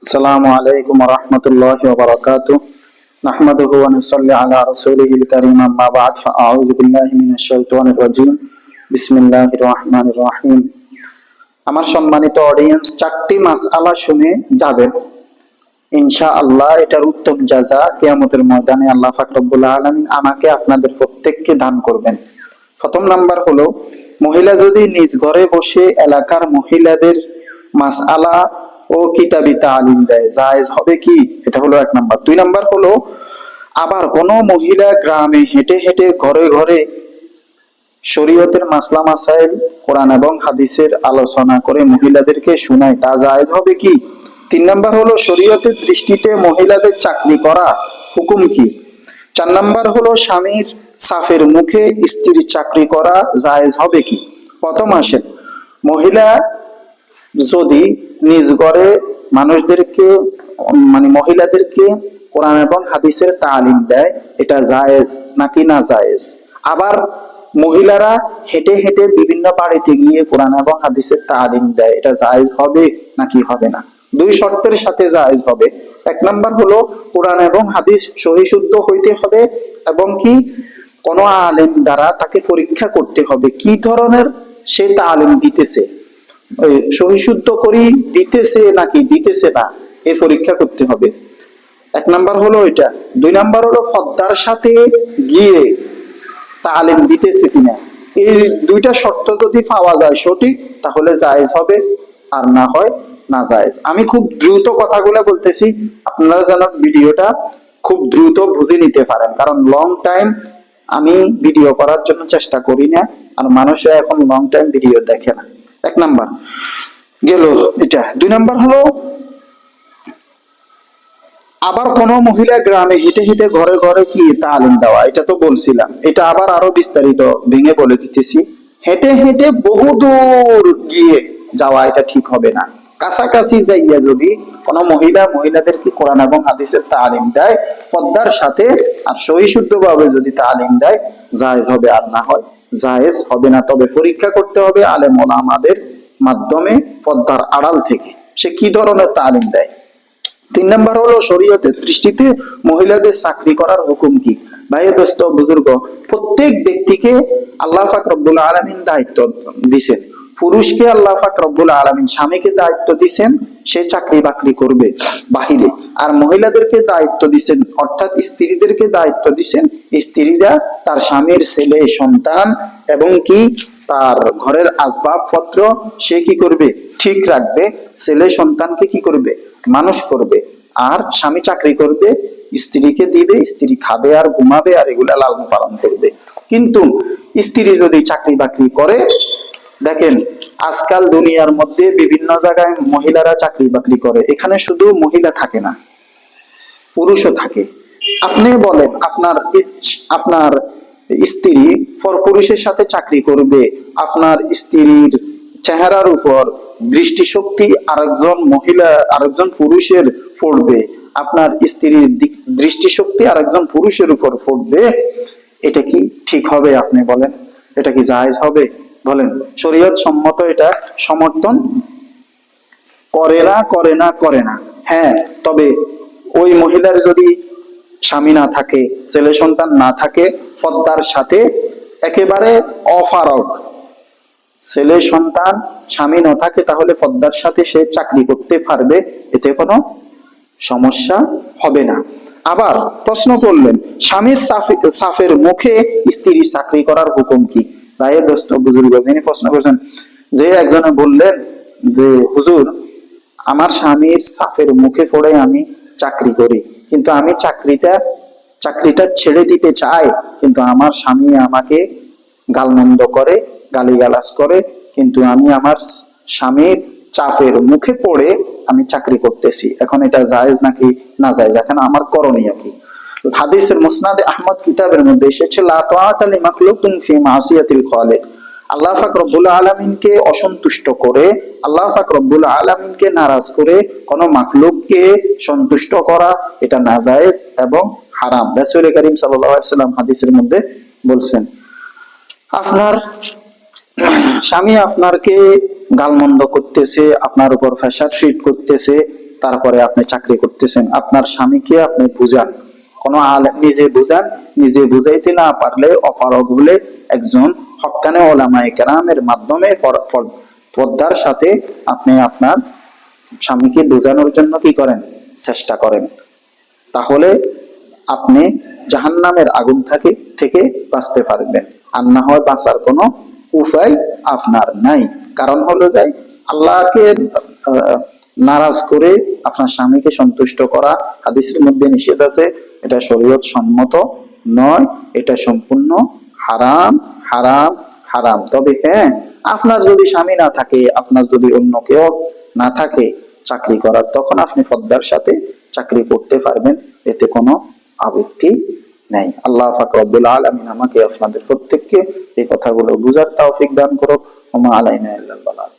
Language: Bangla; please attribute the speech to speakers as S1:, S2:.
S1: السلام عليكم ورحمة الله وبركاته. نحمده ونصلي على رسوله الكريم أما بعد فأعوذ بالله من الشيطان الرجيم بسم الله الرحمن الرحيم. আমার সম্মানিত অডিয়েন্স, চারটি মাসআলা শুনে যাবেন ইনশাআল্লাহ। এটার উত্তম জাযা কিয়ামতের ময়দানে আল্লাহ পাক রব্বুল আলামিন আমাকে আপনাদের প্রত্যেককে দান করবেন। প্রথম নাম্বার হলো, মহিলা যদি নিজ ঘরে বসে এলাকার মহিলাদের মাসআলা ও কিতাবি তালিম দেয়, জায়েজ হবে কি? এটা হলো এক নাম্বার। দুই নাম্বার হলো, আবার কোন মহিলা গ্রামে হেঁটে হেঁটে ঘরে ঘরে শরীয়তের মাসলা মাসাইল, কোরআন এবং হাদিসের আলোচনা করে মহিলাদেরকে শোনায়, তা জায়েজ হবে কি? তিন নাম্বার হলো, শরীয়তের দৃষ্টিতে মহিলাদের চাকরি করা হুকুম কি? চার নাম্বার হলো, স্বামীর সাফের মুখে স্ত্রীর চাকরি করা জায়েজ হবে কি? প্রথম আসেন, মহিলা যদি নিজ ঘরে মানুষদেরকে মহিলাদেরকে কোরআন এবং হাদিসের তালিম দেয়, এটা জায়েজ নাকি না জায়েজ? আবার মহিলারা হেঁটে হেঁটে বিভিন্ন বাড়িতে গিয়ে কোরআন এবং হাদিসের তালিম দেয়, এটা জায়েজ হবে নাকি হবে না? দুই শর্তের সাথে জায়েজ হবে। এক নাম্বার হলো, কোরআন এবং হাদিস সহি শুদ্ধ হইতে হবে এবং কি কোন আলেম দ্বারা তাকে পরীক্ষা করতে হবে কি ধরনের সে তালিম দিতেছে, সহি শুদ্ধ করি দিতেছে নাকি দিতেছে না, এই পরীক্ষা করতে হবে। এক নাম্বার হলো এটা। দুই নাম্বার হলো, পর্দার সাথে গিয়ে তালিম দিতেছে কিনা। এই দুইটা শর্ত যদি পাওয়া যায় সঠিক, তাহলে জায়েজ হবে, আর না হয় না জায়েজ। আমি খুব দ্রুত কথাগুলো বলতেছি, আপনারা যেন ভিডিওটা খুব দ্রুত বুঝে নিতে পারেন, কারণ লং টাইম আমি ভিডিও করার জন্য চেষ্টা করি না, আর মানুষরা এখন লং টাইম ভিডিও দেখে না। এক নাম্বার গেল এটা। দুই নাম্বার হলো, আবার কোন মহিলা গ্রামে হেঁটে হেঁটে ঘরে ঘরে কি তালিম দেওয়া, এটা তো বলছিলাম। এটা আবার আরো বিস্তারিত ভেঙে বলে দিতেছি। হেঁটে হেঁটে বহু দূর গিয়ে যাওয়া, এটা ঠিক হবে না। কাছাকাছি যাইয়া যদি কোন মহিলাদেরকে কোরআন এবং হাদিসের তালিম দেয় পর্দার সাথে আর সহি শুদ্ধ ভাবে যদি তালিম দেয়, জায়েজ হবে, আর না হয় জায়েজ হবে না। তবে পরীক্ষা করতে হবে আলেম ওলামাদের মাধ্যমে, পর্দার আড়াল থেকে সে কি ধরনের তালিম দেয়। তিন নাম্বার হলো, শরীয়তের দৃষ্টিতে মহিলাদের চাকরি করার হুকুম কি? ভাই দোস্ত বুজুর্গ, প্রত্যেক ব্যক্তিকে আল্লাহ পাক রব্বুল আলামিন দায়িত্ব দিয়েছেন। পুরুষকে আল্লাহ পাক রব্বুল আলামিন স্বামীকে দায়িত্ব দিয়েছেন, সে চাকরি বাকরি করবে বাহিরে। আর মহিলাদেরকে দায়িত্ব দিয়েছেন, অর্থাৎ স্ত্রীদেরকে দায়িত্ব দিয়েছেন, স্ত্রীরা তার স্বামীর ছেলে সন্তান এবং কি তার ঘরের আসবাবপত্র সে কি করবে, ঠিক রাখবে। ছেলে সন্তানকে কি করবে, মানুষ করবে। আর স্বামী চাকরি করবে, স্ত্রীকে দিবে, স্ত্রী খাবে আর ঘুমাবে আর এগুলা লালন পালন করবে। কিন্তু স্ত্রী যদি চাকরি বাকরি করে, দেখেন আজকাল দুনিয়ার মধ্যে বিভিন্ন জায়গায় মহিলারা চাকরি বাকরি করে, এখানে শুধু মহিলা থাকে না, পুরুষও থাকে। আপনি বলেন, আপনার স্ত্রী পরপুরুষের সাথে চাকরি করবে, আপনার স্ত্রীর চেহারার উপর দৃষ্টিশক্তি আরেকজন পুরুষের পড়বে, আপনার স্ত্রীর দৃষ্টিশক্তি আরেকজন পুরুষের উপর পড়বে, এটা কি ঠিক হবে? আপনি বলেন, এটা কি জায়েজ হবে? বলেন, শরীয়ত সম্মত এটা সমর্থন করে না। হ্যাঁ, তবে ওই মহিলার যদি স্বামী না থাকে, ছেলে সন্তান না থাকে, পর্দার সাথে একেবারে অফারক ছেলে সন্তান স্বামী না থাকে, তাহলে পর্দার সাথে সে চাকরি করতে পারবে, এতে কোনো সমস্যা হবে না। আবার প্রশ্ন করলেন, স্বামীর সাফের মুখে স্ত্রী চাকরি করার হুকুম কি? ভাই দোস্ত বুজুর্গ, যিনি প্রশ্ন করেছেন, যে একজনে বললেন যে হুজুর, আমার স্বামীর সাফের মুখে পড়ে আমি চাকরি করি, কিন্তু আমি চাকরিটা ছেড়ে দিতে চাই, কিন্তু আমার স্বামী আমাকে গালমন্দ করে, গালিগালাজ করে, কিন্তু আমি আমার স্বামীর চাপের মুখে পড়ে আমি চাকরি করতেছি, এখন এটা জায়েজ নাকি না জায়েজ, এখন আমার করণীয় কি? হাদিসের মুসনাদে আহমদ কিতাবের মধ্যে এসেছে, লা তাআতা লিমাখলুকিন ফি মাসিয়াতিল খালিক। আল্লাহ পাক রব্বুল আলামিনকে অসন্তুষ্ট করে, আল্লাহ পাক রব্বুল আলামিনকে নারাজ করে কোন মাখলুককে সন্তুষ্ট করা, এটা নাজায়েজ এবং হারাম। রাসূল করিম সাল্লাল্লাহু আলাইহি ওয়াসাল্লাম হাদিসের মধ্যে বলছেন, আপনার স্বামী আপনাকে গালমন্দ করতেছে, আপনার উপর ফ্যাশার ট্রিট করতেছে, তারপরে আপনি চাকরি করতেছেন, আপনার স্বামীকে আপনি বুঝান, কোনো আলেম নিজে বুঝান, নিজে বুঝাইতে না পারলে অপারগ হলে একজন হক্কানে ওলামায়ে কেরামের মাধ্যমে পর্দার সাথে আপনি আপনার স্বামীকে বোঝানোর জন্য কি করেন, চেষ্টা করেন। তাহলে আপনি জাহান্নামের আগুন থেকে বাঁচতে পারবেন। আর না হয় বাঁচার কোনো উপায় আপনার নাই। কারণ হলো যে আল্লাহকে নারাজ করে আপনার স্বামীকে সন্তুষ্ট করা হাদিসের মধ্যে নিষেধ আছে, এটা শরীয়ত সম্মত নয়, এটা সম্পূর্ণ হারাম হারাম হারাম। তবে হ্যাঁ, আপনার যদি স্বামী না থাকে, আপনার যদি অন্য কেউ না থাকে চাকরি করার, তখন আপনি পর্দার সাথে চাকরি করতে পারবেন, এতে কোনো আপত্তি নেই। আল্লাহ পাক রব্বুল আলামিন আমাকে আপনাদের প্রত্যেককে এই কথাগুলো বুঝার তৌফিক দান করুক। ওয়া মা আলাইনা ইল্লাল বালাগ।